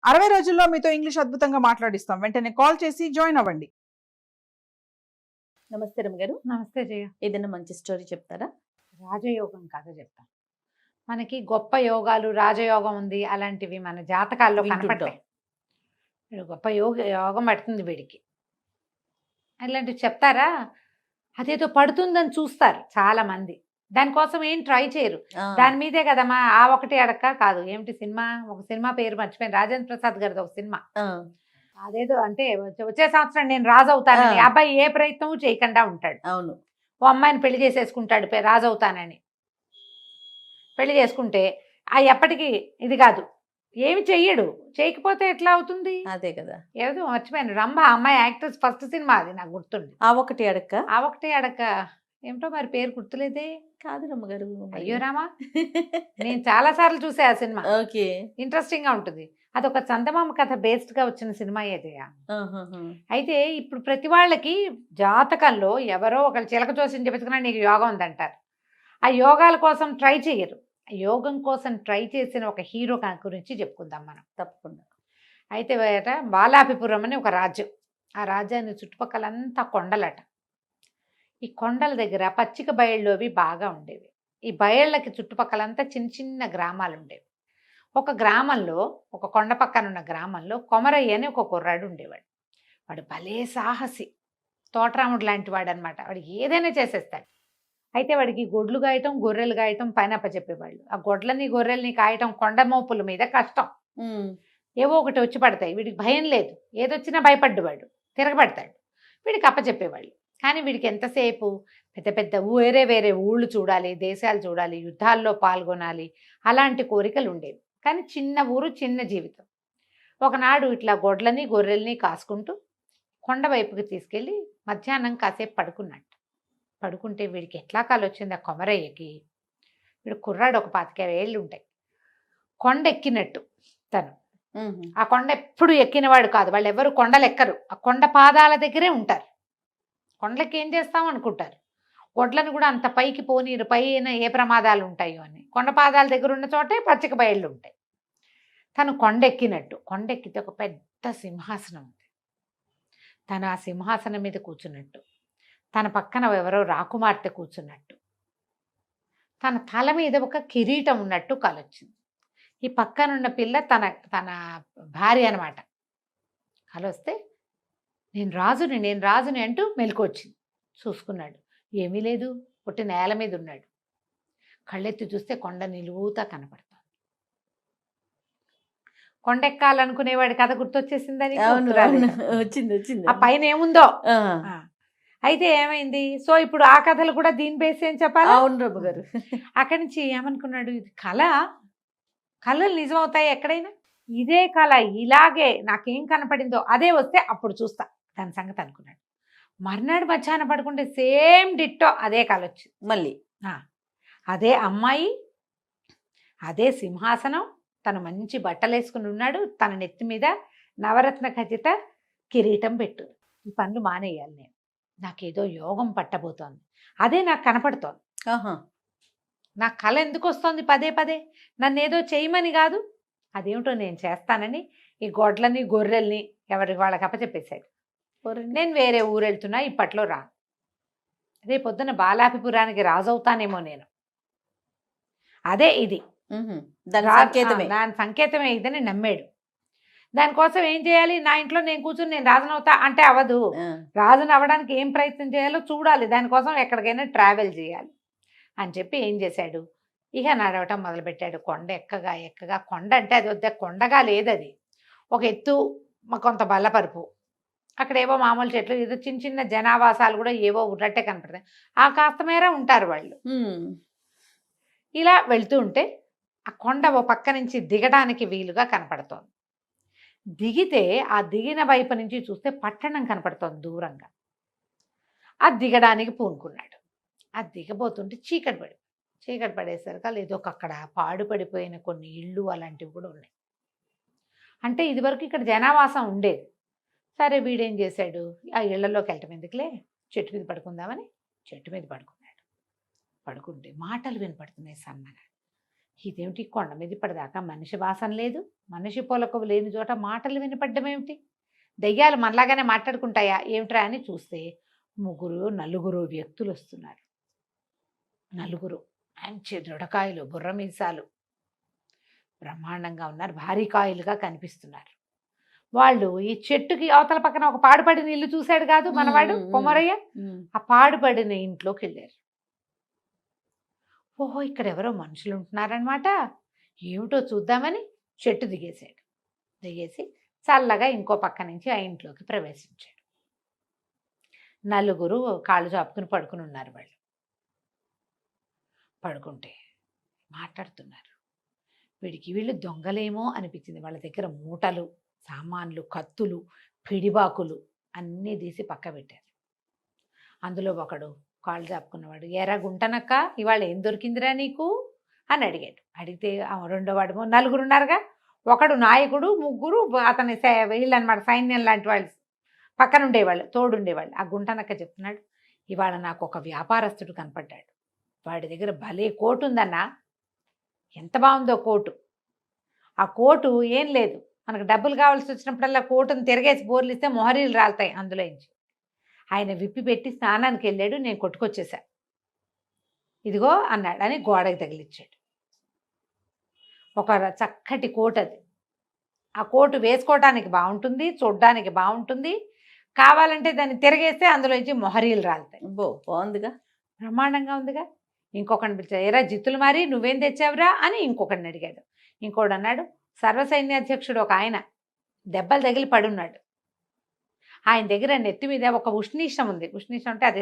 60 రోజుల్లో మీతో ఇంగ్లీష్ అద్భుతంగా మాట్లాడిస్తాం. వెంటనే కాల్ చేసి జాయిన్ అవ్వండి. నమస్తే రమ్య. నమస్తే జయ. ఏదైనా మంచి స్టోరీ చెప్తారా? రాజయోగం కథ చెప్తాను. మనకి గొప్ప యోగాలు రాజయోగం ఉంది అలాంటివి మన జాతకాల్లో కనపడతాయి. గొప్ప యోగం పడుతుంది వీడికి అలాంటివి చెప్తారా? అదేదో పడుతుందని చూస్తారు చాలా మంది, దానికోసం ఏం ట్రై చేయరు. దాని మీదే కదమ్మా ఆ ఒకటి అడక్క కాదు. ఏమిటి సినిమా, ఒక సినిమా పేరు మర్చిపోయాను, రాజేంద్ర ప్రసాద్ గారిది ఒక సినిమా. అదేదో అంటే వచ్చే సంవత్సరం నేను రాజు అవుతానని అబ్బాయి ఏ ప్రయత్నం చేయకుండా ఉంటాడు. అవును. ఓ అమ్మాయిని పెళ్లి చేసేసుకుంటాడు రాజు అవుతానని. పెళ్లి చేసుకుంటే ఎప్పటికీ ఇది కాదు, ఏమి చెయ్యడు. చేయకపోతే ఎట్లా అవుతుంది? అదే కదా. ఏదో మర్చిపోయాను, రంభ అమ్మాయి యాక్ట్రెస్ ఫస్ట్ సినిమా అది నాకు గుర్తుంది. ఆ ఒకటి అడక్క. ఆ ఒకటి అడక్క ఏమిటో మరి పేరు గుర్తులేదే. కాదు రమ్మగారు. అయ్యో రామా, నేను చాలా సార్లు చూసా ఆ సినిమా. ఓకే, ఇంట్రెస్టింగ్ గా ఉంటుంది. అదొక చందమామ కథ బేస్డ్ గా వచ్చిన సినిమా ఏదయ్యా. అయితే ఇప్పుడు ప్రతి వాళ్ళకి జాతకంలో ఎవరో ఒకళ్ళు చిలక చూసి చెప్పుకున్నా నీకు యోగం ఉందంటారు. ఆ యోగాల కోసం ట్రై చేయరు. యోగం కోసం ట్రై చేసిన ఒక హీరో గురించి చెప్పుకుందాం మనం. తప్పకుండా. అయితే బాలాపిపురం అని ఒక రాజ్యం. ఆ రాజ్యాన్ని చుట్టుపక్కలంతా కొండలట. ఈ కొండల దగ్గర పచ్చిక బయళ్ళు అవి బాగా ఉండేవి. ఈ బయళ్ళకి చుట్టుపక్కలంతా చిన్న చిన్న గ్రామాలు ఉండేవి. ఒక గ్రామంలో, ఒక కొండ పక్కన ఉన్న గ్రామంలో కొమరయ్య అని ఒక కుర్రాడు ఉండేవాడు. వాడు భలే సాహసి, తోటరాముడు లాంటి వాడు అనమాట. వాడికి ఏదైనా చేసేస్తాడు. అయితే వాడికి గొడ్లు గాయటం, గొర్రెలు గాయటం పైన అప్పచెప్పేవాళ్ళు. ఆ గొడ్లని గొర్రెల్ని కాయటం కొండ మోపుల మీద కష్టం. ఏవో ఒకటి వచ్చి పడతాయి. వీడికి భయం లేదు, ఏదొచ్చినా భయపడ్డవాడు, తిరగబడతాడు. వీడికి అప్పచెప్పేవాళ్ళు. కానీ వీడికి ఎంతసేపు పెద్ద పెద్ద వేరే వేరే ఊళ్ళు చూడాలి, దేశాలు చూడాలి, యుద్ధాల్లో పాల్గొనాలి, అలాంటి కోరికలు ఉండేవి. కానీ చిన్న ఊరు, చిన్న జీవితం. ఒకనాడు ఇట్లా గొడ్లని గొర్రెల్ని కాసుకుంటూ కొండ వైపుకి తీసుకెళ్ళి మధ్యాహ్నం కాసేపు పడుకున్నట్టు. పడుకుంటే వీడికి ఎట్లా కాలు వచ్చింది ఆ కొమరయ్యకి. వీడు కుర్రాడు, ఒక 25 ఏళ్ళు ఉంటాయి. కొండ ఎక్కినట్టు తను. ఆ కొండ ఎప్పుడు ఎక్కినవాడు కాదు. వాళ్ళు ఎవరు కొండలు ఎక్కరు, ఆ కొండ పాదాల దగ్గరే ఉంటారు. కొండలకి ఏం చేస్తాం అనుకుంటారు. గొడ్లను కూడా అంత పైకి పోనీరు, పైన ఏ ప్రమాదాలు ఉంటాయో అని. కొండ పాదాల దగ్గర ఉన్న చోటే పచ్చిక బయళ్ళు ఉంటాయి. తను కొండెక్కినట్టు. కొండెక్కితే ఒక పెద్ద సింహాసనం ఉంది. తను ఆ సింహాసనం మీద కూర్చున్నట్టు, తన పక్కన ఎవరో రాకుమార్తె కూర్చున్నట్టు, తన తల మీద ఒక కిరీటం ఉన్నట్టు కలొచ్చింది. ఈ పక్కనున్న పిల్ల తన తన భార్య అనమాట. కలొస్తే నేను రాజుని అంటూ మెలకువచ్చింది. చూసుకున్నాడు, ఏమీ లేదు, పుట్టి నేల మీద ఉన్నాడు. కళ్ళెత్తి చూస్తే కొండ నిలువుతా కనపడుతుంది. కొండెక్కాలనుకునేవాడి కథ గుర్తొచ్చేసిందని వచ్చింది. ఆ పైన ఏముందో. అయితే ఏమైంది? సో ఇప్పుడు ఆ కథలు కూడా దీని బేస్ ఏం చెప్పాలి? అవును రమ్మ గారు. అక్కడి నుంచి ఏమనుకున్నాడు, ఇది కళలు నిజమవుతాయి ఎక్కడైనా. ఇదే కళ ఇలాగే నాకేం కనపడిందో అదే వస్తే అప్పుడు చూస్తా దాని సంగతి అనుకున్నాడు. మర్నాడు మధ్యాహ్నం పడుకుంటే సేమ్ డిట్టో అదే కళ వచ్చింది మళ్ళీ. అదే అమ్మాయి, అదే సింహాసనం, తను మంచి బట్టలు వేసుకుని ఉన్నాడు, తన నెత్తి మీద నవరత్న ఖచ్చిత కిరీటం పెట్టు. ఈ పనులు మానేయాలి, నేను నాకేదో యోగం పట్టబోతోంది, అదే నాకు కనపడుతోంది. నా కళ ఎందుకు వస్తుంది పదే పదే? నన్ను ఏదో చేయమని కాదు, అదేమిటో నేను చేస్తానని ఈ గొడ్లని గొర్రెల్ని ఎవరికి వాళ్ళకి అప్పచెప్పేశాడు. నేను వేరే ఊరు వెళ్తున్నా, ఇప్పట్లో రా. రేపొద్దున బాలాపిపురానికి రాజవుతానేమో నేను. అదే ఇది దాని సంకేతమే ఇదని నమ్మాడు. దానికోసం ఏం చేయాలి? నా ఇంట్లో నేను కూర్చుని నేను రాజునవుతా అంటే అవ్వదు. రాజును అవ్వడానికి ఏం ప్రయత్నం చేయాలో చూడాలి. దానికోసం ఎక్కడికైనా ట్రావెల్ చేయాలి అని చెప్పి ఏం చేశాడు, ఇక నడవటం మొదలుపెట్టాడు. కొండ ఎక్కగా కొండ అంటే అది వద్ద కొండగా లేదు, అది ఒక ఎత్తు, కొంత బల్లపరుపు, అక్కడ ఏవో మామూలు చెట్లు, ఏదో చిన్న చిన్న జనావాసాలు కూడా ఏవో ఉన్నట్టే కనపడతాయి. ఆ కాస్త మేర ఉంటారు వాళ్ళు. ఇలా వెళ్తూ ఉంటే ఆ కొండ ఓ పక్క నుంచి దిగడానికి వీలుగా కనపడుతోంది. దిగితే ఆ దిగిన వైపు నుంచి చూస్తే పట్టణం కనపడుతోంది దూరంగా. ఆ దిగడానికి పూనుకున్నాడు. ఆ దిగబోతుంటే చీకటి పడేసరికి ఏదో అక్కడ పాడుపడిపోయిన కొన్ని ఇళ్ళు అలాంటివి కూడా ఉన్నాయి. అంటే ఇదివరకు ఇక్కడ జనావాసం ఉండేది. సరే వీడేం చేశాడు, ఆ ఇళ్లలోకి వెళ్ళటం ఎందుకులే, చెట్టు మీద పడుకుందామని చెట్టు మీద పడుకున్నాడు. పడుకుంటే మాటలు వినపడుతున్నాయి సన్నగా. ఇదేమిటి కొండ మీద ఇప్పటిదాకా మనిషి వాసన లేదు, మనిషి పొలకవు లేని చోట మాటలు వినపడ్డం ఏమిటి, దెయ్యాలు మనలాగానే మాట్లాడుకుంటాయా ఏమిట్రా అని చూస్తే నలుగురు వ్యక్తులు వస్తున్నారు. నలుగురు మంచి దృఢకాయలు, బుర్ర మీసాలు, బ్రహ్మాండంగా ఉన్నారు, భారీ కాయలుగా కనిపిస్తున్నారు. వాళ్ళు ఈ చెట్టుకి అవతల పక్కన ఒక పాడుపడిన ఇల్లు చూశాడు కాదు మనవాడు కొమరయ్య, ఆ పాడుపడిన ఇంట్లోకి వెళ్ళారు. ఓహో, ఇక్కడ ఎవరో మనుషులు ఉంటున్నారనమాట, ఏమిటో చూద్దామని చెట్టు దిగేశాడు. దిగేసి చల్లగా ఇంకో పక్క నుంచి ఆ ఇంట్లోకి ప్రవేశించాడు. నలుగురు కాళ్ళు చాపుకుని పడుకుని ఉన్నారు. వాళ్ళు పడుకుంటే మాట్లాడుతున్నారు. వీళ్ళు దొంగలేమో అనిపించింది. వాళ్ళ దగ్గర మూటలు, సామాన్లు, కత్తులు, పిడిబాకులు అన్నీ తీసి పక్క పెట్టారు. అందులో ఒకడు కాళ్ళు చాపుకున్నవాడు, ఎరా గుంటనక్క ఇవాళ ఏం దొరికిందిరా నీకు అని అడిగాడు. అడిగితే రెండో వాడు, నలుగురు ఉన్నారుగా, ఒకడు నాయకుడు, ముగ్గురు అతని వీళ్ళు అనమాట, సైన్యం లాంటి వాళ్ళు పక్కన ఉండేవాళ్ళు, తోడుండేవాళ్ళు. ఆ గుంటనక్క చెప్తున్నాడు, ఇవాళ నాకు ఒక వ్యాపారస్తుడు కనపడ్డాడు. వాడి దగ్గర భలే కోటు ఉందన్నా, ఎంత బాగుందో కోటు. ఆ కోటు ఏం లేదు, మనకు డబ్బులు కావాల్సి వచ్చినప్పుడల్లా కోటును తిరగేసి బోర్లు ఇస్తే మొహరీలు రాలుతాయి అందులోంచి. ఆయన విప్పి పెట్టి స్నానానికి వెళ్ళాడు, నేను కొట్టుకొచ్చేసా, ఇదిగో అన్నాడు అని గోడకి తగిలిచ్చాడు. ఒక చక్కటి కోటు అది. ఆ కోటు వేసుకోవడానికి బాగుంటుంది, చూడ్డానికి బాగుంటుంది, కావాలంటే దాన్ని తిరగేస్తే అందులోంచి మొహరీలు రాలుతాయి. బాగుందిగా, బ్రహ్మాండంగా ఉందిగా. ఇంకొకటి పిలిచాడు, ఎరా జిత్తులు మరి నువ్వేం తెచ్చావురా అని ఇంకొకడిని అడిగాడు. ఇంకోడు అన్నాడు, సర్వసైన్యాధ్యక్షుడు ఒక ఆయన దెబ్బలు తగిలి పడున్నాడు, ఆయన దగ్గర నెత్తి మీద ఒక ఉష్ణీషం ఉంది. ఉష్ణీషం అంటే అది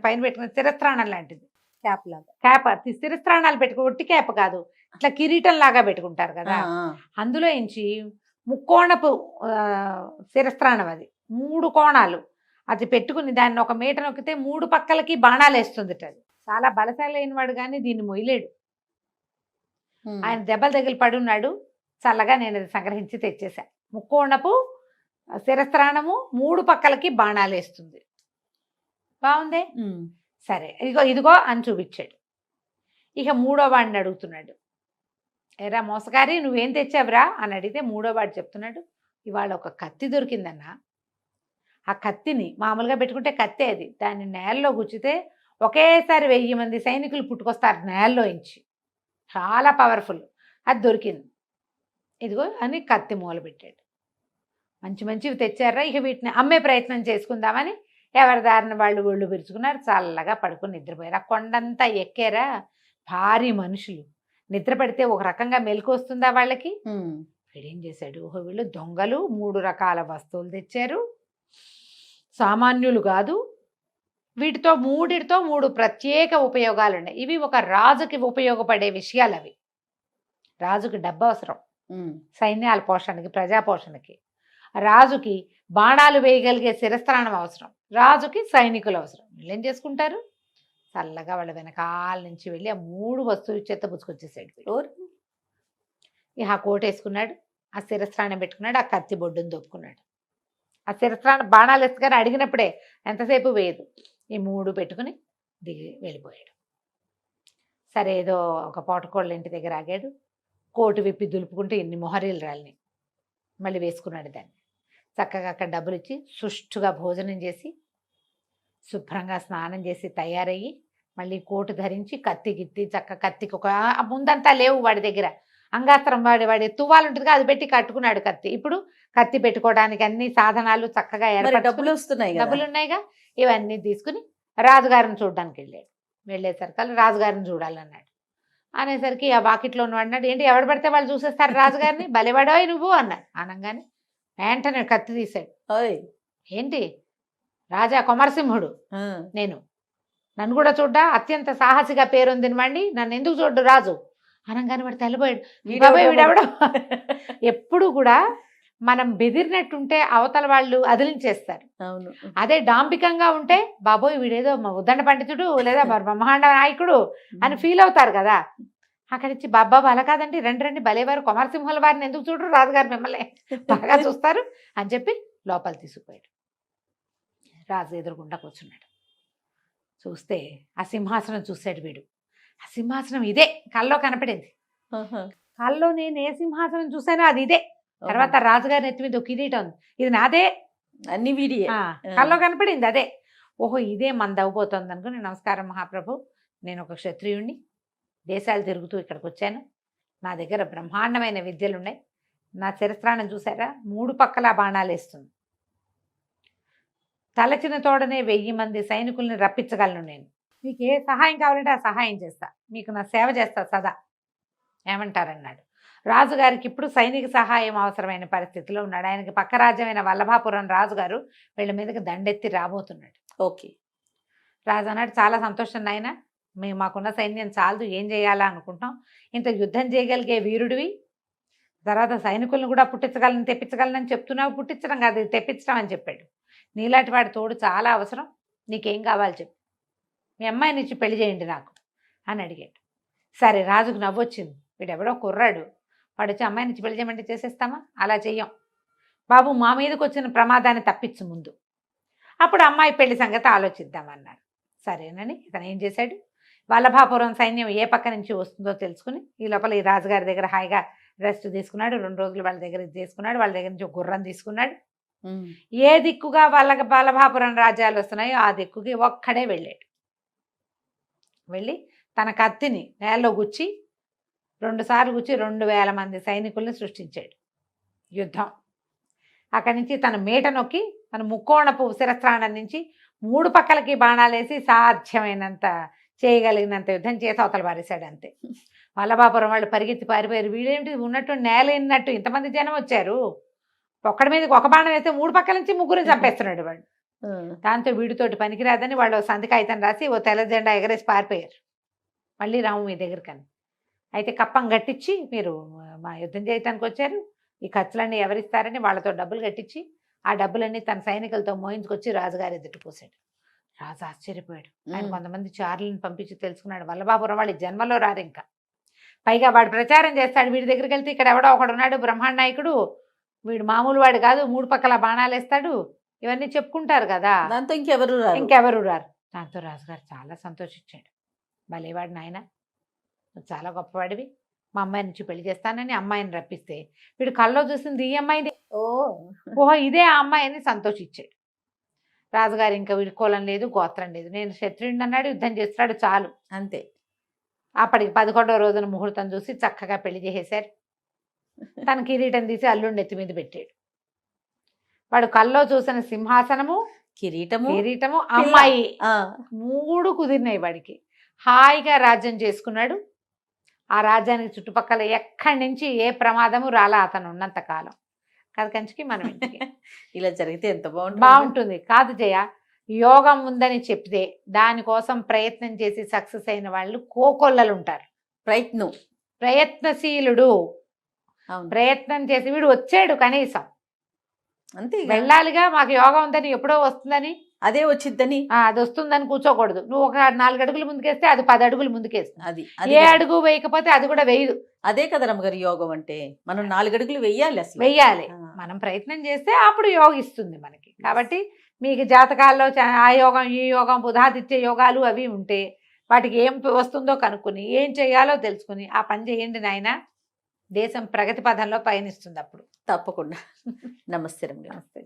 పైన పెట్టుకున్న శిరస్త్రాణం లాంటిది, క్యాప్ లాగా. క్యాప్, శిరస్త్రాణాలు ఒట్టి క్యాప్ కాదు, ఇట్లా కిరీటం లాగా పెట్టుకుంటారు కదా, అందులో నుంచి ముక్కోణపు శిరస్త్రాణం, అది 3 కోణాలు, అది పెట్టుకుని దాన్ని 1 మీటర్ నొక్కితే 3 పక్కలకి బాణాలు వేస్తుంది. అది చాలా బలశాలి అయిన వాడు కానీ దీన్ని మొయ్యలేడు. ఆయన దెబ్బలు తగిలి పడున్నాడు, చల్లగా నేను అది సంగ్రహించి తెచ్చేసా. ముక్కోణపు శిరస్త్రాణము, 3 పక్కలకి బాణాలు వేస్తుంది. బాగుందే, సరే ఇదిగో అని చూపించాడు. ఇక మూడో వాడిని అడుగుతున్నాడు, ఎరా మోసగారి నువ్వేం తెచ్చావురా అని అడిగితే మూడో వాడు చెప్తున్నాడు, ఇవాళ ఒక కత్తి దొరికిందన్నా. ఆ కత్తిని మామూలుగా పెట్టుకుంటే కత్తే, అది దాన్ని నేలలో గుచ్చితే ఒకేసారి 1000 మంది సైనికులు పుట్టుకొస్తారు నేలలో ఇంచి, చాలా పవర్ఫుల్, అది దొరికింది, ఇదిగో అని కత్తి మూల పెట్టాడు. మంచివి తెచ్చారా, ఇక వీటిని అమ్మే ప్రయత్నం చేసుకుందామని ఎవరి దారిన వాళ్ళు ఒళ్ళు విరుచుకున్నారు, చల్లగా పడుకుని నిద్రపోయారు. ఆ కొండంతా ఎక్కారా, భారీ మనుషులు, నిద్ర పడితే ఒక రకంగా మెలకు వస్తుందా వాళ్ళకి. వీడేం చేశాడు, వీళ్ళు దొంగలు, 3 రకాల వస్తువులు తెచ్చారు, సామాన్యులు కాదు, వీటితో 3 ప్రత్యేక ఉపయోగాలు ఉన్నాయి. ఇవి ఒక రాజుకి ఉపయోగపడే విషయాలు. అవి రాజుకి డబ్బు అవసరం, సైన్యాల పోషణకి, ప్రజా పోషణకి. రాజుకి బాణాలు వేయగలిగే శిరస్త్రాణం అవసరం, రాజుకి సైనికులు అవసరం. వీళ్ళు ఏం చేసుకుంటారు, చల్లగా వాళ్ళ వెనకాల నుంచి వెళ్ళి ఆ 3 వస్తువులు చెత్త పుచ్చుకొచ్చేసాడు. ఇక ఆ కోట వేసుకున్నాడు, ఆ శిరస్త్రాణం పెట్టుకున్నాడు, ఆ కత్తి బొడ్డును దొప్పుకున్నాడు. ఆ శిరస్త్రాణం బాణాలు వేసుకొని అడిగినప్పుడే ఎంతసేపు వేయదు, ఈ 3 పెట్టుకుని దిగి వెళ్ళిపోయాడు. సరే ఏదో ఒక పోటకోళ్ళ ఇంటి దగ్గర ఆగాడు, కోటు విప్పి దులుపుకుంటూ ఇన్ని మొహరీలు రాలిని మళ్ళీ వేసుకున్నాడు. దాన్ని చక్కగా అక్కడ డబ్బులు ఇచ్చి సుష్టుగా భోజనం చేసి శుభ్రంగా స్నానం చేసి తయారయ్యి మళ్ళీ కోటు ధరించి కత్తికి కత్తికి ఒక ముందంతా లేవు వాడి దగ్గర, అంగాస్త్రం వాడి తువ్వాలు ఉంటుంది అది పెట్టి కట్టుకున్నాడు కత్తి. ఇప్పుడు కత్తి పెట్టుకోవడానికి అన్ని సాధనాలు చక్కగా డబ్బులు వస్తున్నాయి, డబ్బులు ఉన్నాయిగా, ఇవన్నీ తీసుకుని రాజుగారిని చూడడానికి వెళ్ళాడు. వెళ్ళేసరికి రాజుగారిని చూడాలన్నాడు. అనేసరికి ఆ వాకిట్లో ఉన్నవాడు అన్నాడు, ఏంటి ఎవడు పడితే వాళ్ళు చూసేస్తారు రాజుగారిని, బలివాడోయ్ నువ్వు అన్నాడు. అనగానే వెంటనే కత్తి తీశాడు. ఏంటి రాజా కొమరసింహుడు నేను, నన్ను కూడా చూడ్డా, అత్యంత సాహసిగా పేరొందిన వాడిని నన్ను ఎందుకు చూడ్డు రాజు అనగానే వాడు తెల్లబోయాడు. వీడెవడో. ఎప్పుడు కూడా మనం బెదిరినట్టుంటే అవతల వాళ్ళు అదిలించేస్తారు. అవును, అదే డాంబికంగా ఉంటే బాబోయ్ వీడేదో ఉద్దండ పండితుడు లేదా బ్రహ్మాండ నాయకుడు అని ఫీల్ అవుతారు కదా. అక్కడిచ్చి బాబా అలా కాదండి, రండి భలేవారు కొమరసింహుల వారిని ఎందుకు చూడరు, రాజుగారు మిమ్మల్ని బాగా చూస్తారు అని చెప్పి లోపల తీసుకుపోయాడు. రాజు ఎదురుగుండా కూర్చున్నాడు. చూస్తే ఆ సింహాసనం చూశాడు వీడు. ఆ సింహాసనం ఇదే కల్లో కనపడింది. ఆహా. కల్లో నేను ఏ సింహాసనం చూసానో అది ఇదే. తర్వాత రాజుగారి నెత్తి మీద ఒక కిరీటం ఉంది, ఇది నాదే. అన్ని వీడియే. కల్లో కనపడింది అదే. ఓహో ఇదే మంది అవ్వబోతోంది అనుకుని, నమస్కారం మహాప్రభు, నేను ఒక క్షత్రియుణ్ణి, దేశాలు తిరుగుతూ ఇక్కడికి వచ్చాను, నా దగ్గర బ్రహ్మాండమైన విద్యలు ఉన్నాయి, నా చరిత్రాన్ని చూసారా 3 పక్కల బాణాలు వేస్తుంది, తలచిన తోడనే 1000 మంది సైనికుల్ని రప్పించగలను, నేను మీకు ఏ సహాయం కావాలంటే ఆ సహాయం చేస్తా, మీకు నా సేవ చేస్తా సదా, ఏమంటారన్నాడు. రాజుగారికి ఇప్పుడు సైనిక సహాయం అవసరమైన పరిస్థితిలో ఉన్నాడు. ఆయనకి పక్క రాజ్యమైన వల్లభాపురం రాజుగారు వీళ్ళ మీదకి దండెత్తి రాబోతున్నాడు. ఓకే. రాజు అన్నాడు, చాలా సంతోషం నాయన, మేము మాకున్న సైన్యం చాలదు, ఏం చేయాలా అనుకుంటాం, ఇంత యుద్ధం చేయగలిగే వీరుడివి, తర్వాత సైనికులను కూడా పుట్టించగలను తెప్పించగలనని చెప్తున్నావు, పుట్టించడం కాదు తెప్పించడం అని చెప్పాడు. నీలాంటి వాడి తోడు చాలా అవసరం, నీకేం కావాలి చెప్పు, మీ అమ్మాయిని ఇచ్చి పెళ్లి చేయండి నాకు అని అడిగాడు. సరే, రాజుకు నవ్వొచ్చింది, వీడెవడో కుర్రాడు, వాడు వచ్చి అమ్మాయిని ఇచ్చి పెళ్లి చేయమంటే చేసేస్తామా, అలా చెయ్యం బాబు, మా మీదకి వచ్చిన ప్రమాదాన్ని తప్పించు ముందు, అప్పుడు అమ్మాయి పెళ్లి సంగతి ఆలోచిద్దామన్నాడు. సరేనని ఇతను ఏం చేశాడు, వల్లభాపురం సైన్యం ఏ పక్క నుంచి వస్తుందో తెలుసుకుని ఈ లోపల ఈ రాజుగారి దగ్గర హాయిగా రెస్ట్ తీసుకున్నాడు. 2 రోజులు వాళ్ళ దగ్గర తీసుకున్నాడు, వాళ్ళ దగ్గర నుంచి ఒక గుర్రం తీసుకున్నాడు. ఏ దిక్కుగా వల్లభాపురం రాజ్యాలు వస్తున్నాయో ఆ దిక్కుకి ఒక్కడే వెళ్ళాడు. వెళ్ళి తన కత్తిని నేలలో గుచ్చి 2 సార్లు గుచ్చి 2000 మంది సైనికుల్ని సృష్టించాడు. యుద్ధం అక్కడి నుంచి తన మీట నొక్కి తన ముక్కోణపు శిరస్త్రాణం నుంచి 3 పక్కలకి బాణాలేసి సాధ్యమైనంత చేయగలిగినంత యుద్ధం చేసి అవతల పారేశాడు. అంతే. వల్లభాపురం వాళ్ళు పరిగెత్తి పారిపోయారు. వీడేంటి ఉన్నట్టు నేల ఎన్నట్టు ఇంతమంది జనం వచ్చారు, ఒక్కడి మీదకి ఒక బాణం వేస్తే 3 పక్కల నుంచి 3 చంపేస్తున్నాడు వాడు. దాంతో వీడితోటి పనికిరాదని వాళ్ళు సంతకాయితం రాసి ఓ తెల్ల జెండా ఎగరేసి పారిపోయారు. మళ్ళీ రాము మీ దగ్గరికని. అయితే కప్పం కట్టించి, మీరు మా యుద్ధం చేయటానికి వచ్చారు, ఈ ఖర్చులన్నీ ఎవరిస్తారని వాళ్ళతో డబ్బులు కట్టించి ఆ డబ్బులన్నీ తన సైనికులతో మోయించుకొచ్చి రాజుగారి ఎదుటి పోసాడు. రాజు ఆశ్చర్యపోయాడు. ఆయన కొంతమంది చారులను పంపించి తెలుసుకున్నాడు, వల్లభాపురం వాళ్ళు జన్మలో రారు ఇంకా, పైగా వాడు ప్రచారం చేస్తాడు, వీడి దగ్గరికి వెళ్తే ఇక్కడ ఎవడో ఒకడు ఉన్నాడు బ్రహ్మాండ నాయకుడు, వీడు మామూలు వాడు కాదు, 3 పక్కల బాణాలు వేస్తాడు, ఇవన్నీ చెప్పుకుంటారు కదా, దాంతో ఇంకెవరు రారు. దాంతో రాజుగారు చాలా సంతోషించాడు. భలేవాడు నాయన, చాలా గొప్పవాడివి, మా అమ్మాయి నుంచి పెళ్లి చేస్తానని అమ్మాయిని రప్పిస్తే వీడు కల్లో చూసింది ఈ అమ్మాయిని. ఓహో ఇదే ఆ అమ్మాయిని సంతోషించాడు. రాజుగారు ఇంకా వీడి కులం లేదు గోత్రం లేదు, నేను క్షత్రియుడిని అన్నాడు, యుద్ధం చేస్తున్నాడు చాలు అంతే. అప్పటికి 11వ రోజున ముహూర్తం చూసి చక్కగా పెళ్లి చేసేశారు. తన కిరీటం తీసి అల్లుండి ఎత్తి మీద పెట్టాడు. వాడు కల్లో చూసిన సింహాసనము కిరీటము అమ్మాయి 3 కుదిరినాయి వాడికి. హాయిగా రాజ్యం చేసుకున్నాడు. ఆ రాజ్యానికి చుట్టుపక్కల ఎక్కడి నుంచి ఏ ప్రమాదము రాలా అతను ఉన్నంత కాలం. కాదు కంచికి మనం ఇంటికి ఇలా జరిగితే ఎంత బాగుంటుంది కాదు జయ. యోగం ఉందని చెప్తే దానికోసం ప్రయత్నం చేసి సక్సెస్ అయిన వాళ్ళు కోకొల్లలు ఉంటారు. ప్రయత్నశీలుడు ప్రయత్నం చేసి వీడు వచ్చాడు, కనీసం అంతే వెళ్ళాలిగా, మాకు యోగం ఉందని ఎప్పుడో వస్తుందని అదే వచ్చిద్దని అది వస్తుందని కూర్చోకూడదు. నువ్వు ఒక 4 అడుగులు ముందుకేస్తే అది 10 అడుగులు ముందుకేస్తుంది. ఏ అడుగు వేయకపోతే అది కూడా వేయదు. అదే కదా రమ్మగారు యోగం అంటే, మనం 4 అడుగులు వెయ్యాలి. మనం ప్రయత్నం చేస్తే అప్పుడు యోగిస్తుంది మనకి. కాబట్టి మీకు జాతకాల్లో ఆ యోగం ఈ యోగం బుధాదిత్య యోగాలు అవి ఉంటే వాటికి ఏం వస్తుందో కనుక్కుని ఏం చేయాలో తెలుసుకుని ఆ పని చేయండి నాయన, దేశం ప్రగతి పథంలో పయనిస్తుంది అప్పుడు. తప్పకుండా. నమస్తే. నమస్తే.